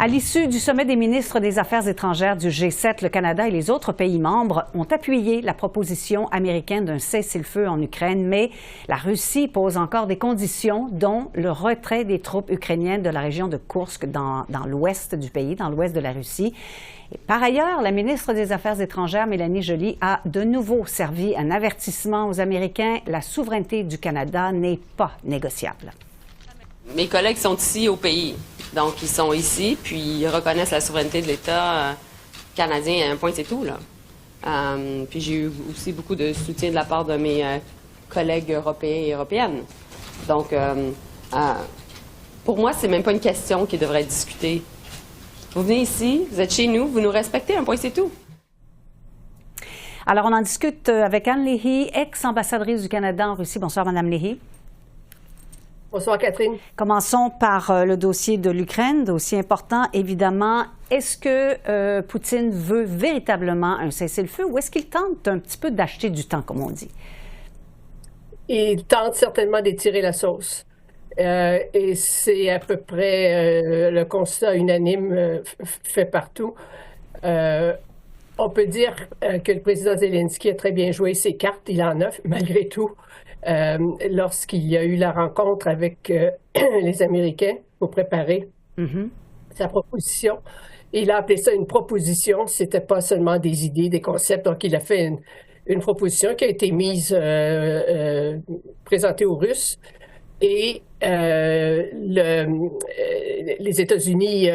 À l'issue du sommet des ministres des Affaires étrangères du G7, le Canada et les autres pays membres ont appuyé la proposition américaine d'un cessez-le-feu en Ukraine, mais la Russie pose encore des conditions, dont le retrait des troupes ukrainiennes de la région de Koursk dans l'ouest du pays, dans l'ouest de la Russie. Et par ailleurs, la ministre des Affaires étrangères, Mélanie Joly, a de nouveau servi un avertissement aux Américains. La souveraineté du Canada n'est pas négociable. Mes collègues sont ici au pays, donc ils sont ici, puis ils reconnaissent la souveraineté de l'État canadien à un point, c'est tout, là. Puis j'ai eu aussi beaucoup de soutien de la part de mes collègues européens et européennes. Donc, pour moi, c'est même pas une question qui devrait être discutée. Vous venez ici, vous êtes chez nous, vous nous respectez, un point, c'est tout. Alors, on en discute avec Anne Léhy, ex-ambassadrice du Canada en Russie. Bonsoir, Madame Léhy. Bonsoir, Catherine. Commençons par le dossier de l'Ukraine, dossier important, évidemment. Est-ce que Poutine veut véritablement un cessez-le-feu ou est-ce qu'il tente un petit peu d'acheter du temps, comme on dit? Il tente certainement d'étirer la sauce. Et c'est à peu près le constat unanime fait partout. On peut dire que le président Zelensky a très bien joué ses cartes. Il en a, malgré tout. Lorsqu'il y a eu la rencontre avec les Américains pour préparer sa proposition. Il a appelé ça une proposition, c'était pas seulement des idées, des concepts. Donc, il a fait une proposition qui a été mise, présentée aux Russes. Et les États-Unis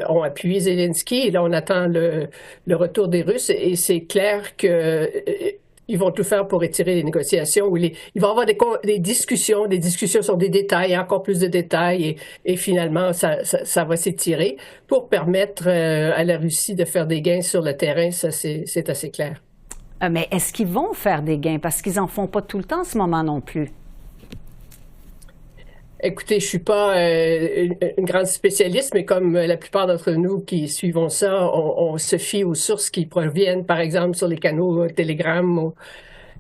ont appuyé Zelensky. Et là, on attend le retour des Russes. Et c'est clair que ils vont tout faire pour retirer les négociations. Il va y avoir des discussions sur des détails, encore plus de détails, et finalement, ça va s'étirer pour permettre à la Russie de faire des gains sur le terrain. Ça, c'est assez clair. Mais est-ce qu'ils vont faire des gains? Parce qu'ils n'en font pas tout le temps en ce moment non plus. Écoutez, je suis pas une grande spécialiste, mais comme la plupart d'entre nous qui suivons ça, on se fie aux sources qui proviennent, par exemple, sur les canaux Telegram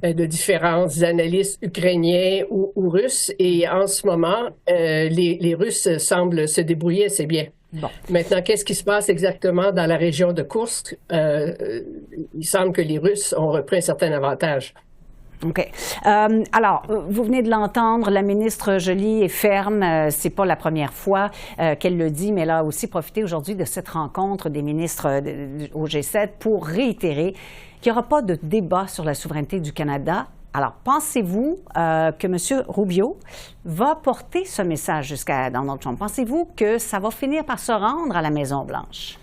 de différents analystes ukrainiens ou russes. Et en ce moment, les Russes semblent se débrouiller assez bien. Bon. Maintenant, qu'est-ce qui se passe exactement dans la région de Koursk? Il semble que les Russes ont repris un certain avantage. OK. Alors, vous venez de l'entendre, la ministre Joly est ferme. C'est pas la première fois qu'elle le dit, mais elle a aussi profité aujourd'hui de cette rencontre des ministres au G7 pour réitérer qu'il n'y aura pas de débat sur la souveraineté du Canada. Alors, pensez-vous que M. Rubio va porter ce message jusqu'à Donald Trump? Pensez-vous que ça va finir par se rendre à la Maison-Blanche?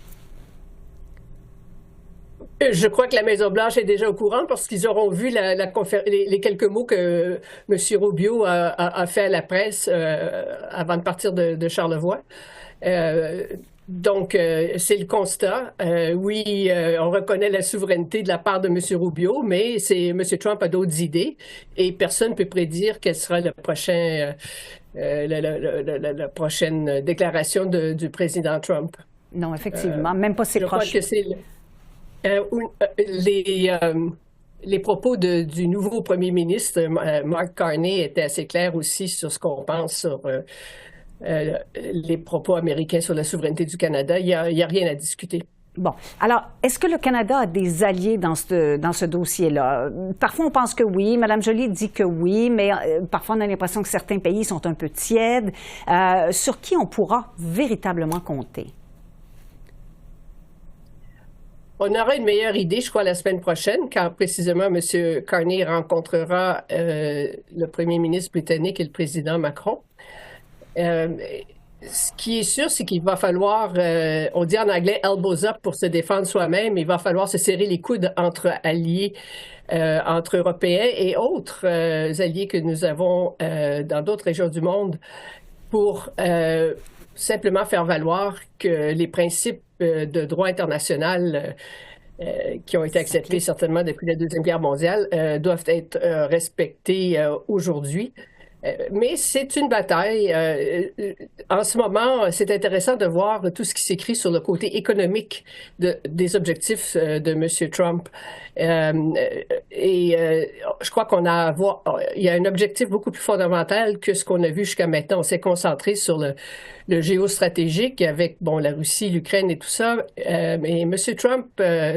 Je crois que la Maison-Blanche est déjà au courant parce qu'ils auront vu les quelques mots que M. Rubio a fait à la presse avant de partir de Charlevoix. Donc, c'est le constat. Oui, on reconnaît la souveraineté de la part de M. Rubio, mais M. Trump a d'autres idées et personne ne peut prédire quelle sera la prochaine déclaration du président Trump. Non, effectivement, même pas ses proches. Je crois que c'est les propos du nouveau premier ministre, Mark Carney, étaient assez clairs aussi sur ce qu'on pense sur les propos américains sur la souveraineté du Canada. Il y a rien à discuter. Bon. Alors, est-ce que le Canada a des alliés dans ce dossier-là? Parfois, on pense que oui. Mme Joly dit que oui, mais parfois, on a l'impression que certains pays sont un peu tièdes. Sur qui on pourra véritablement compter? On aura une meilleure idée, je crois, la semaine prochaine, quand précisément M. Carney rencontrera le premier ministre britannique et le président Macron. Ce qui est sûr, c'est qu'il va falloir, on dit en anglais « elbows up » pour se défendre soi-même, il va falloir se serrer les coudes entre alliés, entre Européens et autres alliés que nous avons dans d'autres régions du monde pour simplement faire valoir que les principes de droit international qui ont été acceptés certainement depuis la Deuxième Guerre mondiale doivent être respectés aujourd'hui. Mais c'est une bataille. En ce moment, c'est intéressant de voir tout ce qui s'écrit sur le côté économique des objectifs de M. Trump. Je crois il y a un objectif beaucoup plus fondamental que ce qu'on a vu jusqu'à maintenant. On s'est concentré sur le géostratégique avec, bon, la Russie, l'Ukraine et tout ça. Mais M. Trump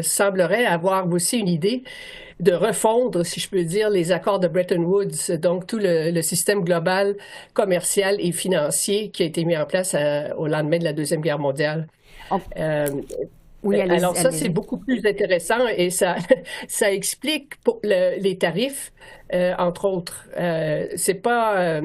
semblerait avoir aussi une idée de refondre, si je peux dire, les accords de Bretton Woods, donc tout le système global, commercial et financier qui a été mis en place au lendemain de la Deuxième Guerre mondiale. Oh. Oui, alors ça, c'est beaucoup plus intéressant et ça explique les tarifs, entre autres. C'est pas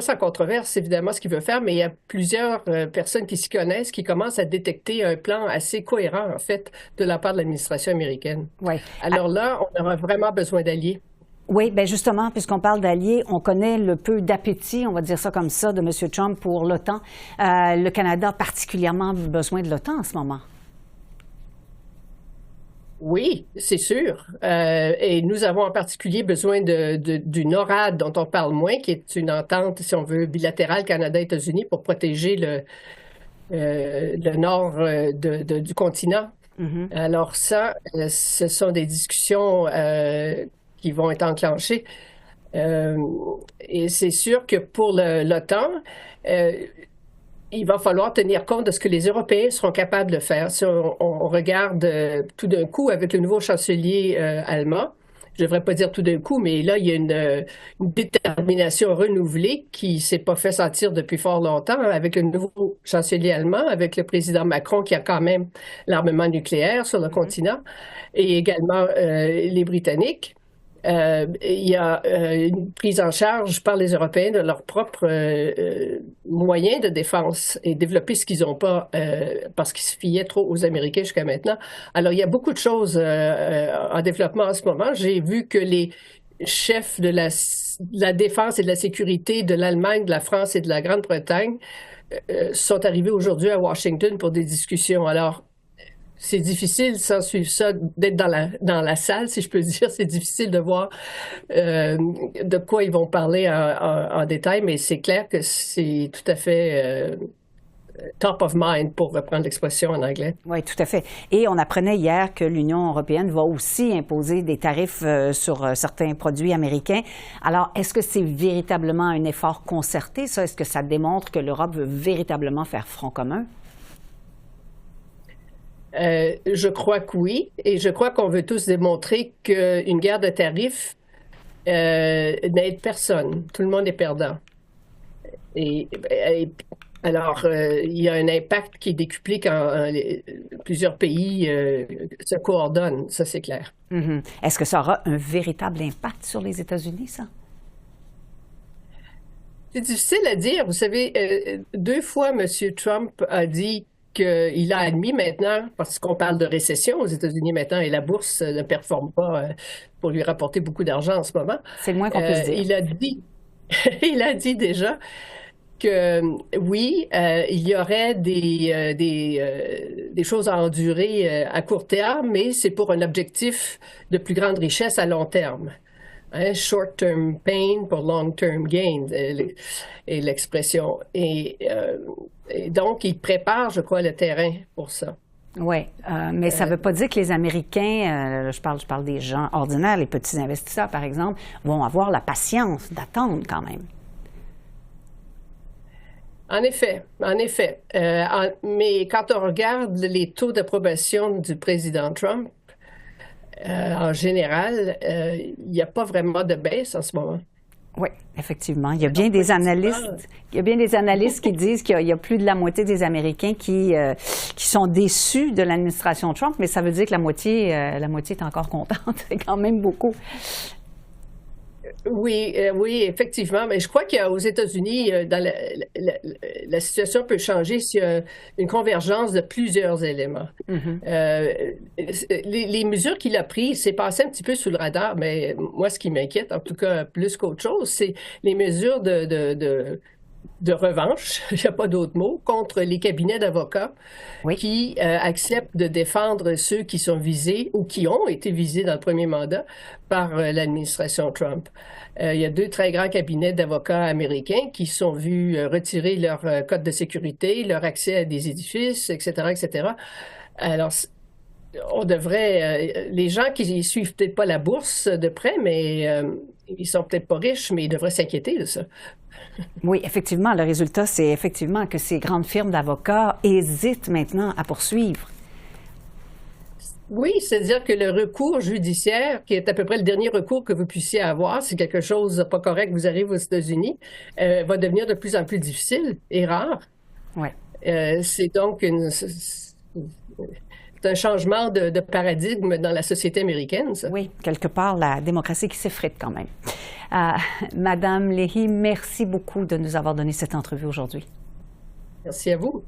sans controverse, évidemment, ce qu'il veut faire, mais il y a plusieurs personnes qui s'y connaissent, qui commencent à détecter un plan assez cohérent, en fait, de la part de l'administration américaine. Oui. Alors là, on aura vraiment besoin d'alliés. Oui, bien justement, puisqu'on parle d'alliés, on connaît le peu d'appétit, on va dire ça comme ça, de M. Trump pour l'OTAN. Le Canada a particulièrement besoin de l'OTAN en ce moment. Oui, c'est sûr. Et nous avons en particulier besoin du NORAD, dont on parle moins, qui est une entente, si on veut, bilatérale Canada-États-Unis pour protéger le nord du continent. Mm-hmm. Alors ça, ce sont des discussions qui vont être enclenchées. Et c'est sûr que pour l'OTAN, il va falloir tenir compte de ce que les Européens seront capables de faire. Si on regarde tout d'un coup avec le nouveau chancelier allemand, je ne devrais pas dire tout d'un coup, mais là, il y a une détermination renouvelée qui ne s'est pas fait sentir depuis fort longtemps avec le nouveau chancelier allemand, avec le président Macron qui a quand même l'armement nucléaire sur le continent, et également les Britanniques. Il y a une prise en charge par les Européens de leurs propres moyens de défense et développer ce qu'ils n'ont pas parce qu'ils se fiaient trop aux Américains jusqu'à maintenant. Alors, il y a beaucoup de choses en développement en ce moment. J'ai vu que les chefs de la défense et de la sécurité de l'Allemagne, de la France et de la Grande-Bretagne sont arrivés aujourd'hui à Washington pour des discussions. Alors, c'est difficile, sans suivre ça, d'être dans la salle, si je peux dire. C'est difficile de voir de quoi ils vont parler en détail, mais c'est clair que c'est tout à fait top of mind, pour reprendre l'expression en anglais. Oui, tout à fait. Et on apprenait hier que l'Union européenne va aussi imposer des tarifs sur certains produits américains. Alors, est-ce que c'est véritablement un effort concerté, ça? Est-ce que ça démontre que l'Europe veut véritablement faire front commun? Je crois que oui, et je crois qu'on veut tous démontrer qu'une guerre de tarifs n'aide personne. Tout le monde est perdant. Alors, il y a un impact qui est décuplé quand plusieurs pays se coordonnent, ça c'est clair. Mm-hmm. Est-ce que ça aura un véritable impact sur les États-Unis, ça? C'est difficile à dire. Vous savez, 2 fois, M. Trump a dit qu'il a admis maintenant, parce qu'on parle de récession aux États-Unis maintenant et la bourse ne performe pas pour lui rapporter beaucoup d'argent en ce moment. C'est le moins qu'on puisse dire. Il a dit déjà que oui, il y aurait des choses à endurer à court terme, mais c'est pour un objectif de plus grande richesse à long terme. Short-term pain pour long-term gain, est l'expression. Et donc, il prépare, je crois, le terrain pour ça. Oui, mais ça ne veut pas dire que les Américains, je parle des gens ordinaires, les petits investisseurs, par exemple, vont avoir la patience d'attendre quand même. En effet. Mais quand on regarde les taux d'approbation du président Trump, en général, il n'y a pas vraiment de baisse en ce moment. Oui, effectivement. Il y a bien des analystes qui disent qu'il y a plus de la moitié des Américains qui sont déçus de l'administration Trump, mais ça veut dire que la moitié est encore contente. C'est quand même beaucoup. Oui, effectivement. Mais je crois qu'aux États-Unis, la situation peut changer s'il y a une convergence de plusieurs éléments. Mm-hmm. Les mesures qu'il a prises, c'est passé un petit peu sous le radar, mais moi, ce qui m'inquiète, en tout cas plus qu'autre chose, c'est les mesures de de revanche, il n'y a pas d'autre mot, contre les cabinets d'avocats Oui. qui acceptent de défendre ceux qui sont visés ou qui ont été visés dans le premier mandat par l'administration Trump. Il y a 2 très grands cabinets d'avocats américains qui sont vus retirer leur code de sécurité, leur accès à des édifices, etc., etc. Alors, on devrait, les gens qui suivent peut-être pas la bourse de près, mais ils sont peut-être pas riches, mais ils devraient s'inquiéter de ça. Oui, effectivement, le résultat, c'est effectivement que ces grandes firmes d'avocats hésitent maintenant à poursuivre. Oui, c'est-à-dire que le recours judiciaire, qui est à peu près le dernier recours que vous puissiez avoir, si quelque chose n'est pas correct vous arrive aux États-Unis, va devenir de plus en plus difficile et rare. Oui. C'est donc c'est un changement de paradigme dans la société américaine, ça. Oui, quelque part, la démocratie qui s'effrite quand même. Madame Leahy, merci beaucoup de nous avoir donné cette entrevue aujourd'hui. Merci à vous.